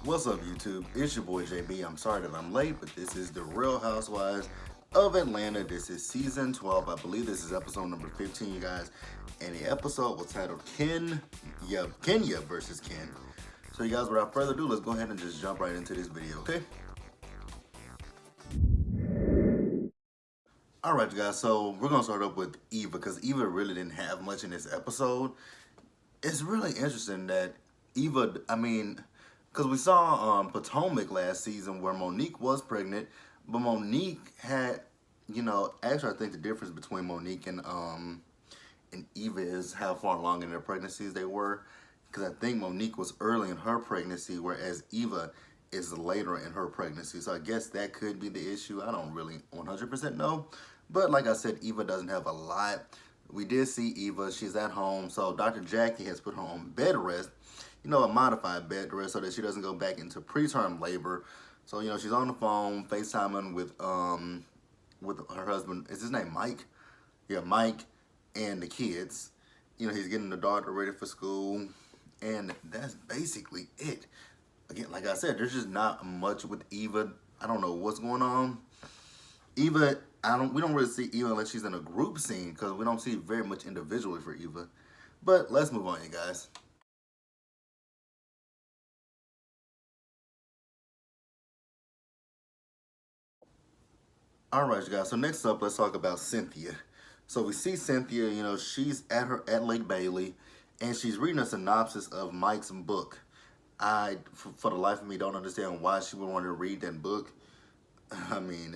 What's up, YouTube? It's your boy JB. I'm sorry that I'm late, but this is the Real Housewives of Atlanta. This is season 12. I believe this is episode number 15, you guys. And the episode was titled Kenya versus Ken. So, you guys, without further ado, let's go ahead and just jump right into this video, okay? Alright, you guys, so we're going to start up with Eva because Eva really didn't have much in this episode. It's really interesting that Eva, because we saw Potomac last season where Monique was pregnant, but Monique had, actually I think the difference between Monique and Eva is how far along in their pregnancies they were. Because I think Monique was early in her pregnancy, whereas Eva is later in her pregnancy. So I guess that could be the issue. I don't really 100% know. But like I said, Eva doesn't have a lot. We did see Eva. She's at home. So Dr. Jackie has put her on bed rest. A modified bed rest so that she doesn't go back into preterm labor. So, she's on the phone, FaceTiming with her husband. Is his name Mike? Yeah, Mike and the kids. He's getting the daughter ready for school. And that's basically it. Again, like I said, there's just not much with Eva. I don't know what's going on. Eva, we don't really see Eva unless she's in a group scene because we don't see very much individually for Eva. But let's move on, you guys. All right, you guys. So next up, let's talk about Cynthia. So we see Cynthia, she's at Lake Bailey, and she's reading a synopsis of Mike's book. For the life of me, don't understand why she would want to read that book. I mean,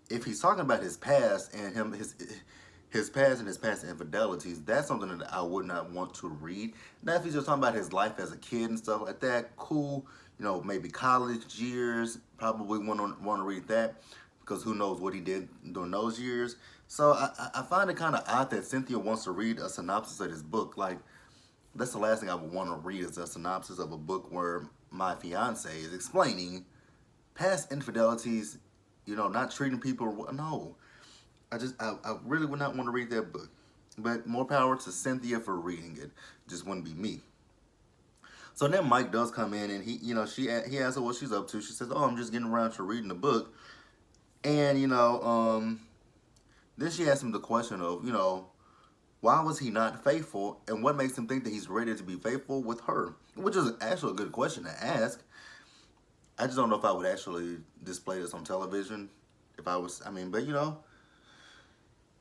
if he's talking about his past and his past and his past infidelities, that's something that I would not want to read. Now, if he's just talking about his life as a kid and stuff like that, cool. Maybe college years, probably want to read that because who knows what he did during those years. So I find it kind of odd that Cynthia wants to read a synopsis of his book. Like, that's the last thing I would want to read is a synopsis of a book where my fiance is explaining past infidelities, not treating people. No, I really would not want to read that book. But more power to Cynthia for reading it. Just wouldn't be me. So then Mike does come in and he asks her what she's up to. She says, "Oh, I'm just getting around to reading the book." And then she asks him the question of, why was he not faithful and what makes him think that he's ready to be faithful with her? Which is actually a good question to ask. I just don't know if I would actually display this on television. If I was, but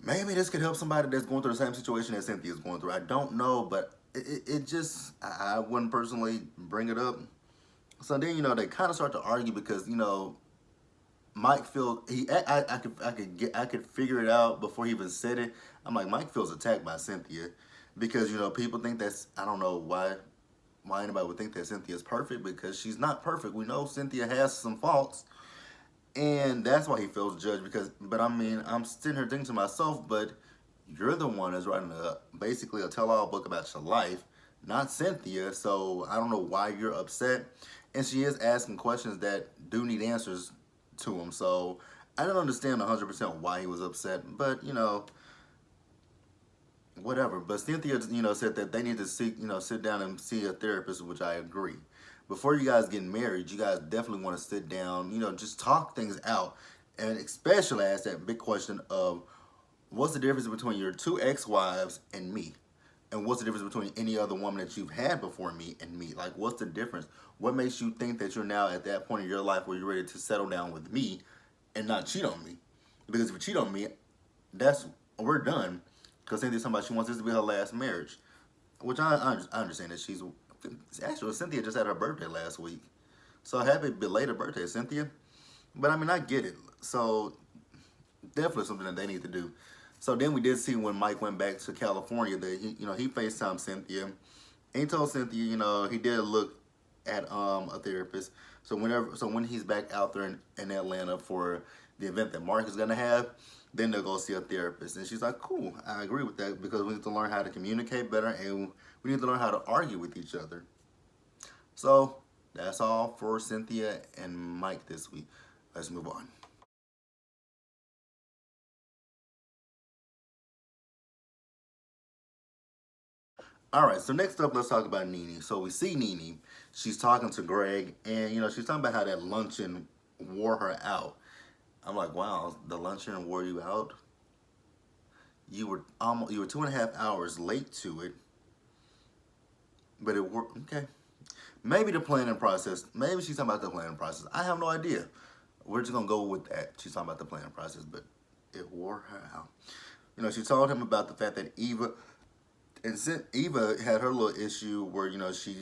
maybe this could help somebody that's going through the same situation that Cynthia's going through. I don't know, but it just, I wouldn't personally bring it up. So then, they kind of start to argue because, Mike feels I could figure it out before he even said it. I'm like, Mike feels attacked by Cynthia because people think that's, I don't know why anybody would think that Cynthia's perfect because she's not perfect. We know Cynthia has some faults, and that's why he feels judged but I'm sitting here thinking to myself, but you're the one that's writing basically a tell-all book about your life, not Cynthia. So I don't know why you're upset. And she is asking questions that do need answers to him. So I don't understand 100% why he was upset, but whatever. But Cynthia, said that they need to sit down and see a therapist, which I agree. Before you guys get married, you guys definitely want to sit down, just talk things out, and especially ask that big question of what's the difference between your two ex-wives and me? And what's the difference between any other woman that you've had before me and me? Like, what's the difference? What makes you think that you're now at that point in your life where you're ready to settle down with me and not cheat on me? Because if you cheat on me, we're done. Because Cynthia's talking about she wants this to be her last marriage. Which I understand that actually, Cynthia just had her birthday last week. So happy belated birthday, Cynthia. But I get it. So definitely something that they need to do. So then we did see when Mike went back to California that he FaceTimed Cynthia. And he told Cynthia, he did look at a therapist. So when he's back out there in Atlanta for the event that Mark is gonna have, then they'll go see a therapist. And she's like, cool, I agree with that because we need to learn how to communicate better and we need to learn how to argue with each other. So that's all for Cynthia and Mike this week. Let's move on. All right, so next up, let's talk about Nene. So we see Nene. she's talking to Greg, and she's talking about how that luncheon wore her out. I'm like, wow, the luncheon wore you out. You were 2.5 hours late to it, but it worked. Okay, maybe the planning process. Maybe she's talking about the planning process. I have no idea. We're just gonna go with that. She's talking about the planning process, but it wore her out. She told him about the fact that Eva had her little issue where she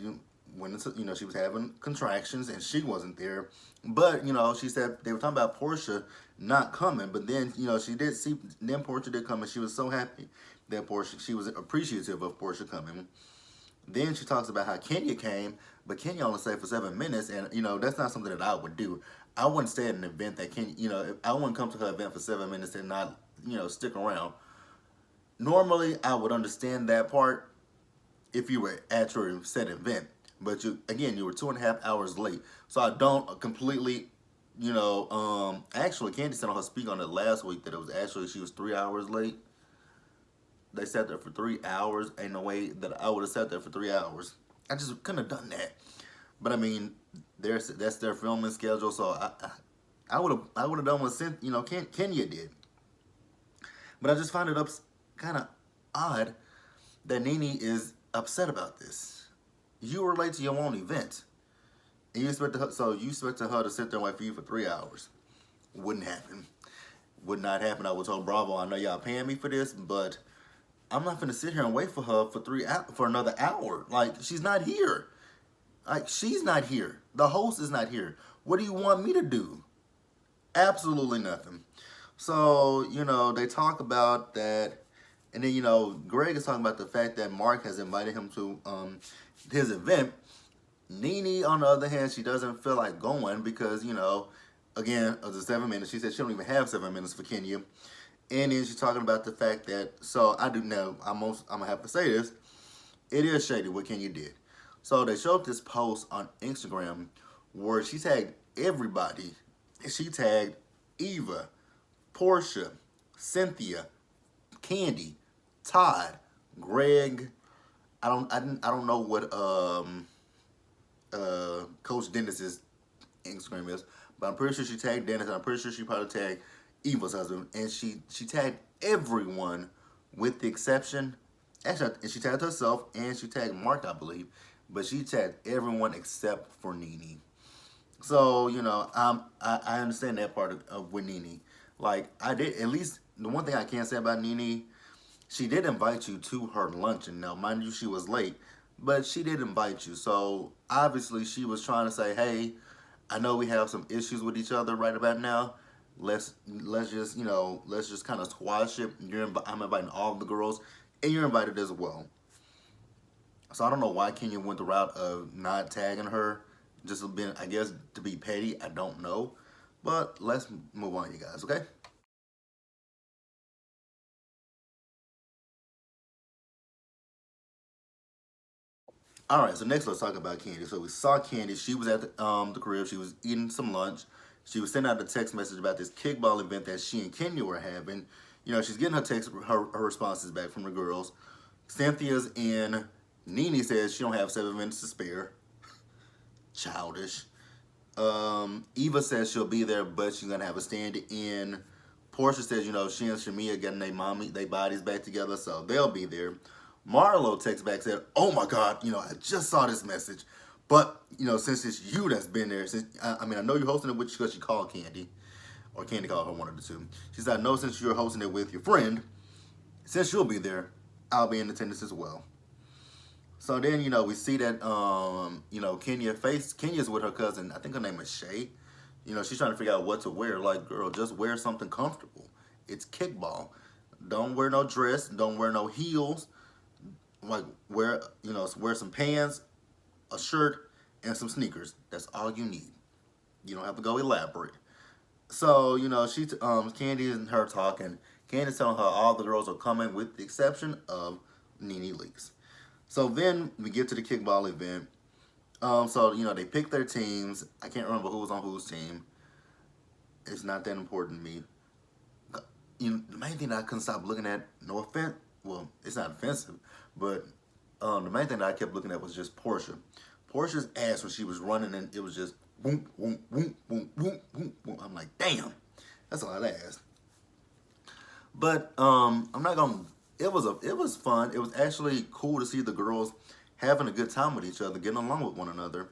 went into she was having contractions and she wasn't there, but she said they were talking about Portia not coming, but then she did see then Portia did come and she was so happy that Portia she was appreciative of Portia coming. Then she talks about how Kenya came, but Kenya only stayed for 7 minutes, and that's not something that I would do. I wouldn't stay at an event that Kenya, if I wouldn't come to her event for 7 minutes and not stick around. Normally, I would understand that part if you were at your set event, but you were 2.5 hours late, so I don't completely. Actually, Candy said on her speak on it last week that it was actually she was 3 hours late. They sat there for 3 hours. Ain't no way that I would have sat there for 3 hours. I just couldn't have done that. But I mean, that's their filming schedule, so I would have done what Kenya did. But I just find it kind of odd that Nene is upset about this. You were late to your own event, and you expected her to sit there and wait for you for 3 hours. Wouldn't happen. Would not happen. I would tell Bravo, I know y'all paying me for this, but I'm not gonna sit here and wait for her for another hour. Like, she's not here. Like, she's not here. The host is not here. What do you want me to do? Absolutely nothing. So, they talk about that. And then, Greg is talking about the fact that Mark has invited him to his event. Nene, on the other hand, she doesn't feel like going because, again, of the 7 minutes, she said she don't even have 7 minutes for Kenya. And then she's talking about the fact that, so I do know, I'm going to have to say this, it is shady what Kenya did. So they showed this post on Instagram where she tagged everybody. She tagged Eva, Portia, Cynthia, Candy, Todd, Greg. I don't know what Coach Dennis's Instagram is, but I'm pretty sure she tagged Dennis, and I'm pretty sure she probably tagged Eva's husband, and she tagged everyone with the exception. Actually, and she tagged herself and she tagged Mark, I believe, but she tagged everyone except for Nene. So I understand that part of with Nene. Like, I did, at least the one thing I can say about Nene, she did invite you to her luncheon. Now, mind you, she was late, but she did invite you. So obviously, she was trying to say, "Hey, I know we have some issues with each other right about now. Let's just kind of squash it. I'm inviting all of the girls, and you're invited as well." So I don't know why Kenya went the route of not tagging her, just being, I guess, to be petty. I don't know, but let's move on, you guys. Okay. All right, so next let's talk about Candy. So we saw Candy. She was at the crib. She was eating some lunch. She was sending out a text message about this kickball event that she and Kenya were having. She's getting her responses back from the girls. Cynthia's in. Nene says she don't have 7 minutes to spare. Childish. Eva says she'll be there, but she's gonna have a stand-in. Portia says, she and Shamia getting their bodies back together, so they'll be there. Marlo texts back, said, "Oh my God, I just saw this message, but since it's you that's been there, since I know you're hosting it with because she called Candy, or Candy called her, one of the two. She said, I know since you're hosting it with your friend, since you'll be there, I'll be in attendance as well." So then, we see that, Kenya's with her cousin. I think her name is Shay. She's trying to figure out what to wear. Like, girl, just wear something comfortable. It's kickball. Don't wear no dress. Don't wear no heels. Like, wear some pants, a shirt, and some sneakers. That's all you need. You don't have to go elaborate. So, Candy and her talking. Candy's telling her all the girls are coming with the exception of Nene Leakes. So then we get to the kickball event. So they pick their teams. I can't remember who was on whose team. It's not that important to me. The main thing that I couldn't stop looking at, no offense, well, it's not offensive, but the main thing that I kept looking at was just Portia. Portia's ass when she was running, and it was just boom, boom, boom, boom, boom, boom, boom. I'm like, damn, that's a lot of ass. But I'm not gonna. It was fun. It was actually cool to see the girls having a good time with each other, getting along with one another.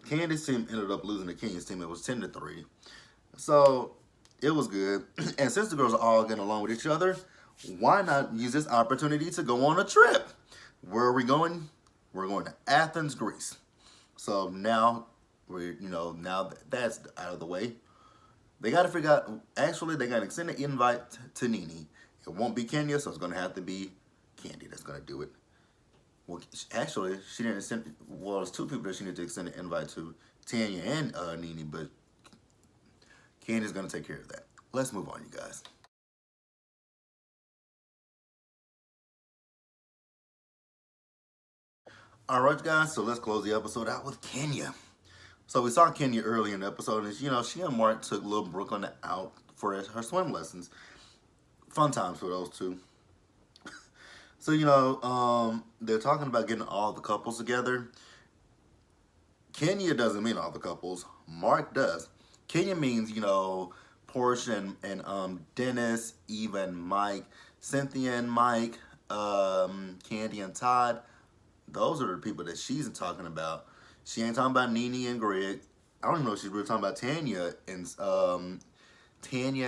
Candy's team ended up losing to Kenya's team. It was 10-3. So it was good. And since the girls are all getting along with each other, why not use this opportunity to go on a trip? Where are we going? We're going to Athens, Greece. So now now that's out of the way. They got to figure out. Actually, they got to extend an invite to Nene. It won't be Kenya, so it's going to have to be Candy that's going to do it. Well, actually, she didn't send. Well, there's two people that she needed to extend an invite to, Tanya and Nene, but Candy's gonna take care of that. Let's move on, you guys. All right, guys. So let's close the episode out with Kenya. So we saw Kenya early in the episode, and she and Mark took little Brooklyn out for her swim lessons. Fun times for those two. So they're talking about getting all the couples together. Kenya doesn't mean all the couples. Mark does. Kenya means, Portia and Dennis, Eva and Mike, Cynthia and Mike, Candy and Todd. Those are the people that she's talking about. She ain't talking about Nene and Greg. I don't even know if she's really talking about Tanya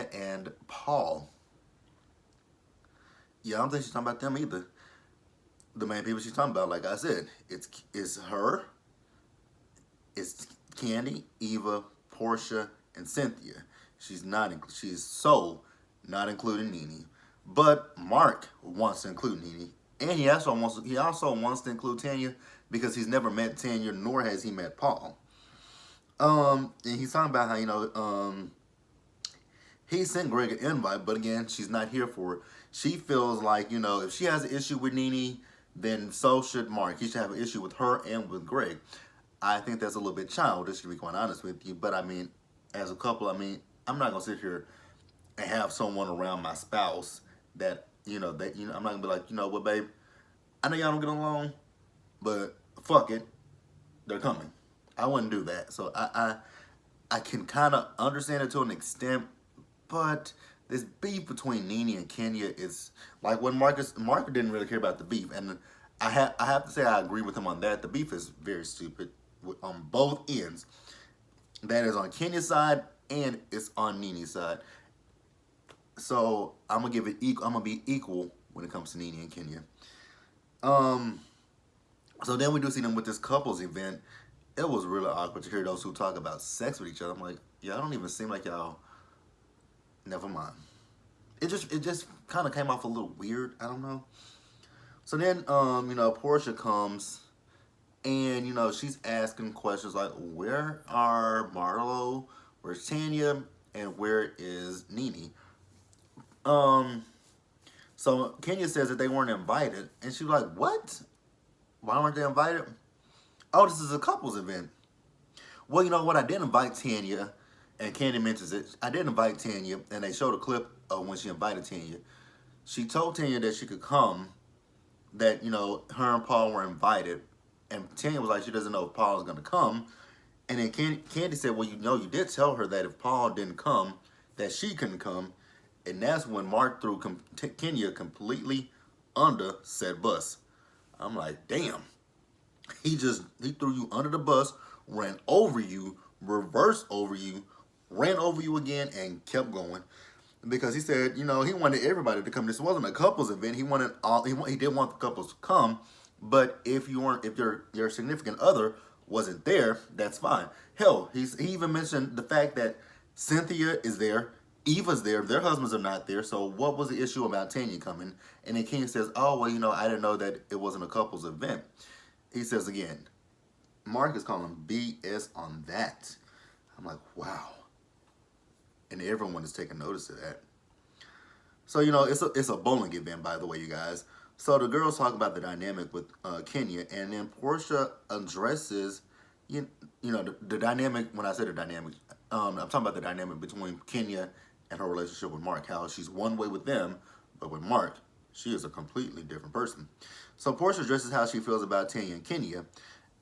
and Paul. Yeah, I don't think she's talking about them either. The main people she's talking about, like I said, it's her, it's Candy, Eva, Portia, and Cynthia. She's so not including Nene. But Mark wants to include Nene. And he also wants to include Tanya because he's never met Tanya, nor has he met Paul. And he's talking about how, he sent Greg an invite, but again, she's not here for it. She feels like, if she has an issue with Nene, then so should Mark. He should have an issue with her and with Greg. I think that's a little bit childish, to be quite honest with you. But I mean, as a couple, I'm not gonna sit here and have someone around my spouse that I'm not gonna be like, what, babe? I know y'all don't get along, but fuck it, they're coming. I wouldn't do that. So I can kind of understand it to an extent, but this beef between Nene and Kenya is like when Mark didn't really care about the beef, and I have to say I agree with him on that. The beef is very stupid on both ends. That is on Kenya's side and it's on Nene's side. So I'm gonna give it equal. I'm gonna be equal when it comes to Nene and Kenya. Um, so then we do see them with this couples event. It was really awkward to hear those who talk about sex with each other. I'm like, y'all don't even seem like y'all. Never mind. It just kind of came off a little weird. I don't know. So then, Portia comes and, she's asking questions like, where are Marlo? Where's Tanya? And where is Nene? Um, so Kenya says that they weren't invited. And she's like, what? Why weren't they invited? Oh, this is a couples event. Well, you know what? I did invite Tanya, and Candy mentions it. I did invite Tanya, and they showed a clip of when she invited Tanya. She told Tanya that she could come, that, her and Paul were invited. And Tanya was like, she doesn't know if Paul is going to come. And then Candy said, well, you did tell her that if Paul didn't come, that she couldn't come. And that's when Mark threw Kenya completely under said bus. I'm like, damn. He threw you under the bus, ran over you, reversed over you, ran over you again, and kept going. Because he said, he wanted everybody to come. This wasn't a couples event. He wanted he did want the couples to come, but if your significant other wasn't there, that's fine. Hell, he even mentioned the fact that Cynthia is there, Eva's there, their husbands are not there. So what was the issue about Tanya coming? And then King says, oh well, I didn't know that it wasn't a couples event. He says again, Mark is calling BS on that. I'm like, wow. And everyone is taking notice of that. So, it's a bowling event, by the way, you guys. So the girls talk about the dynamic with Kenya, and then Portia addresses, the dynamic. When I say the dynamic, I'm talking about the dynamic between Kenya and her relationship with Mark. How she's one way with them, but with Mark, she is a completely different person. So Portia addresses how she feels about Tanya and Kenya.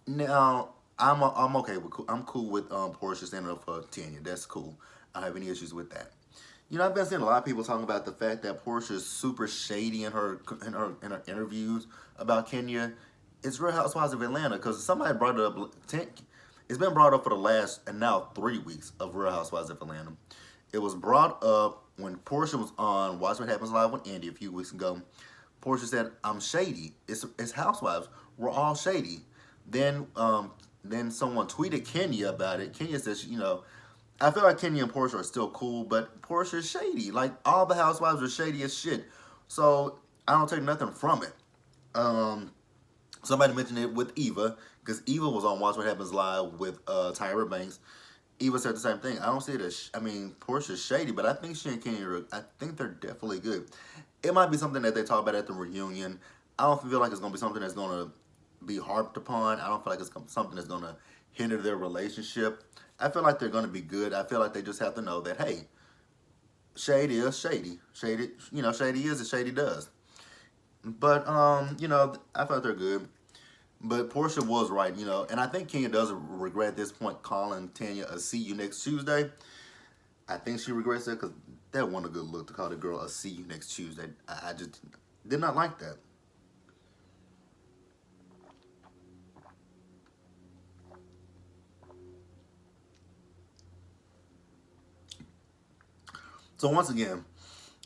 Now, I'm okay with I'm cool with Portia standing up for Tanya. That's cool. I don't have any issues with that. I've been seeing a lot of people talking about the fact that Portia is super shady in her interviews about Kenya. It's Real Housewives of Atlanta because somebody brought it up. It's been brought up for the last and now 3 weeks of Real Housewives of Atlanta. It was brought up when Portia was on Watch What Happens Live with Andy a few weeks ago. Portia said, "I'm shady. It's Housewives. We're all shady." Then someone tweeted Kenya about it. Kenya says, I feel like Kenya and Portia are still cool, but Portia is shady. Like all the housewives are shady as shit. So I don't take nothing from it. Um, Somebody mentioned it with Eva because Eva was on Watch What Happens Live with Tyra Banks. Eva said the same thing. I don't see it as. I mean, Portia's shady, but I think she and Kenya, I think they're definitely good. It might be something that they talk about at the reunion. I don't feel like it's gonna be something that's gonna be harped upon. I don't feel like it's something that's gonna hinder their relationship. I feel like they're gonna be good. I feel like they just have to know that hey, shady is shady. Shady, shady is as shady does. But I felt they're good. But Portia was right, and I think Kenya does regret at this point calling Tanya a "see you next Tuesday." I think she regrets that because that wasn't a good look to call the girl a "see you next Tuesday." I just did not like that. So once again,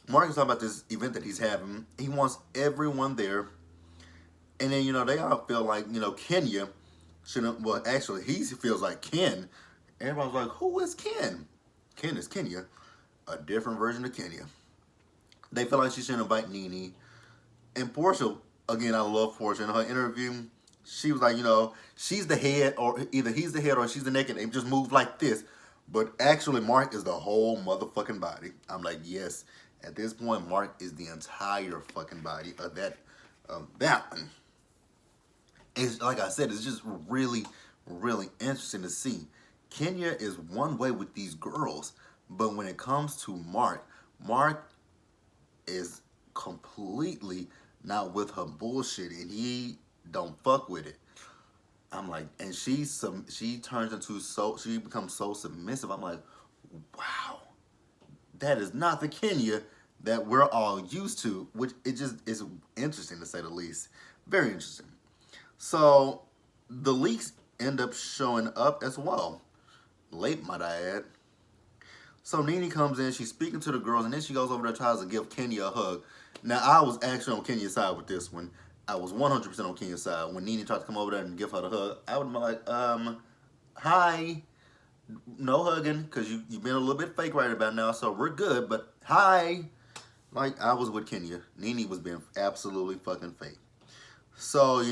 Mark is talking about this event that he's having. He wants everyone there, and then they all feel like Kenya shouldn't. Well, actually, he feels like Ken. Everyone's like, "Who is Ken?" Ken is Kenya, a different version of Kenya. They feel like she should invite Nene. And Portia, again, I love Portia. In her interview, she was like, she's the head, or either he's the head or she's the neck, and they just move like this. But actually, Mark is the whole motherfucking body. I'm like, yes. At this point, Mark is the entire fucking body of that one. It's like I said, it's just really, really interesting to see. Kenya is one way with these girls, but when it comes to Mark is completely not with her bullshit, and he don't fuck with it. I'm like, and she turns into she becomes so submissive. I'm like, wow, that is not the Kenya that we're all used to, which it just is interesting to say the least. Very interesting. So the leaks end up showing up as well. Late, might I add. So Nene comes in, she's speaking to the girls, and then she goes over there, tries to give Kenya a hug. Now, I was actually on Kenya's side with this one. I was 100% on Kenya's side. When Nene tried to come over there and give her the hug, I would have been like, hi. No hugging, because you've been a little bit fake right about now, so we're good, but hi. Like, I was with Kenya. Nene was being absolutely fucking fake. So,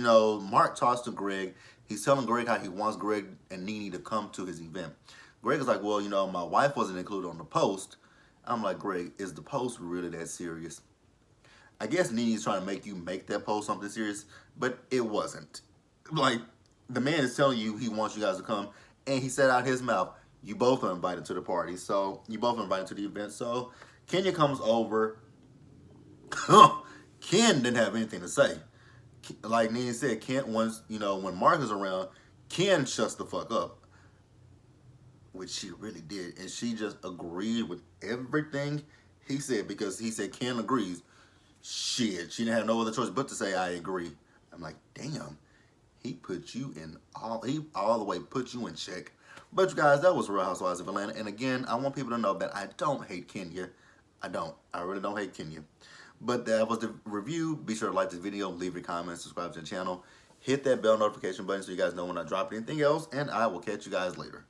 Mark talks to Greg. He's telling Greg how he wants Greg and Nene to come to his event. Greg is like, well, my wife wasn't included on the post. I'm like, Greg, is the post really that serious? I guess Nene's trying to make you make that post something serious, but it wasn't. Like, the man is telling you he wants you guys to come, and he said out his mouth, you both are invited to the party. So, you both are invited to the event. So, Kenya comes over. Ken didn't have anything to say. Like Nene said, Ken, once, when Mark is around, Ken shuts the fuck up. Which she really did. And she just agreed with everything he said because he said Ken agrees. Shit, she didn't have no other choice but to say I agree. I'm like, damn, he all the way put you in check. But you guys, that was Real Housewives of Atlanta. And again, I want people to know that I don't hate Kenya. I don't. I really don't hate Kenya. But that was the review. Be sure to like this video, leave your comments, subscribe to the channel. Hit that bell notification button so you guys know when I drop anything else. And I will catch you guys later.